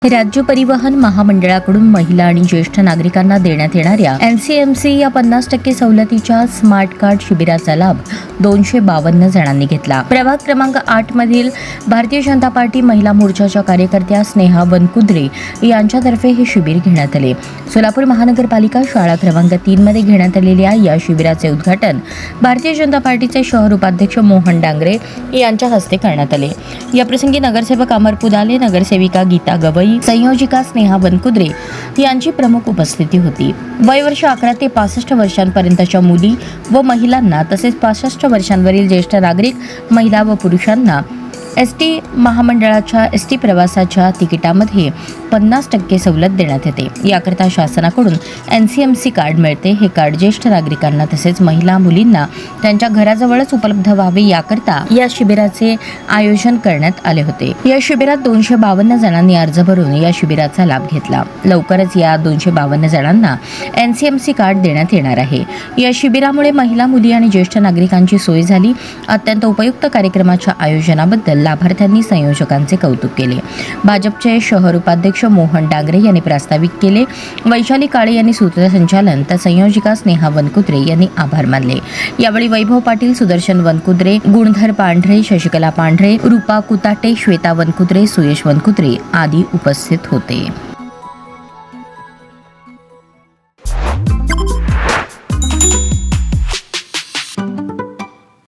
राज्य परिवहन महामंडळाकडून महिला आणि ज्येष्ठ नागरिकांना देण्यात येणाऱ्या NCMC या 50% सवलतीच्या स्मार्ट कार्ड शिबिराचा लाभ 252 जणांनी घेतला। प्रभाग क्रमांक 8 मधील भारतीय जनता पार्टी महिला मोर्चाच्या कार्यकर्त्या स्नेहा वनकुद्रे यांच्यातर्फे हे शिबिर घेण्यात आले। सोलापूर महानगरपालिका शाळा क्रमांक 3 मध्ये घेण्यात आलेल्या या शिबिराचे उद्घाटन भारतीय जनता पार्टीचे शहर उपाध्यक्ष मोहन डांगरे यांच्या हस्ते करण्यात आले। याप्रसंगी नगरसेवक अमर पुदाले, नगरसेविका गीता गवई, संयोजिका स्नेहा वनकुद्रे यांची प्रमुख उपस्थिती होती। वयवर्ष 11 ते 65 वर्षांपर्यंतच्या मुली व महिलांना तसेच 65 वर्षांवरील ज्येष्ठ नागरिक, महिला व पुरुषांना ST महामंडळाच्या ST प्रवासाच्या तिकिटामध्ये 50% सवलत देण्यात येते। याकरता शासनाकडून NCMC कार्ड मिळते। हे कार्ड ज्येष्ठ नागरिकांना तसेच महिला मुलींना त्यांच्या घराजवळच उपलब्ध व्हावे याकरता या शिबिराचे आयोजन करण्यात आले होते। या शिबिरात 252 जणांनी अर्ज भरून या शिबिराचा लाभ घेतला। लवकरच या 252 जणांना NCMC कार्ड देण्यात येणार आहे। या शिबिरामुळे महिला, मुली आणि ज्येष्ठ नागरिकांची सोय झाली। अत्यंत उपयुक्त कार्यक्रमाच्या आयोजनाबद्दल लाभार्थ्यांनी संयोजकांचे कौतुक केले। भाजपचे शहर उपाध्यक्ष मोहन डांगरे यांनी प्रास्ताविक केले। वैशाली काळे यांनी सूत्रसंचालन तर संयोजिका स्नेहा वनकुद्रे यांनी आभार मानले। यावेळी वैभव पाटील, सुदर्शन वनकुद्रे, गुणधर पांढरे, शशिकला पांढरे, रूपा कुताटे, श्वेता वनकुद्रे, सुयश वनकुद्रे आदी उपस्थित होते।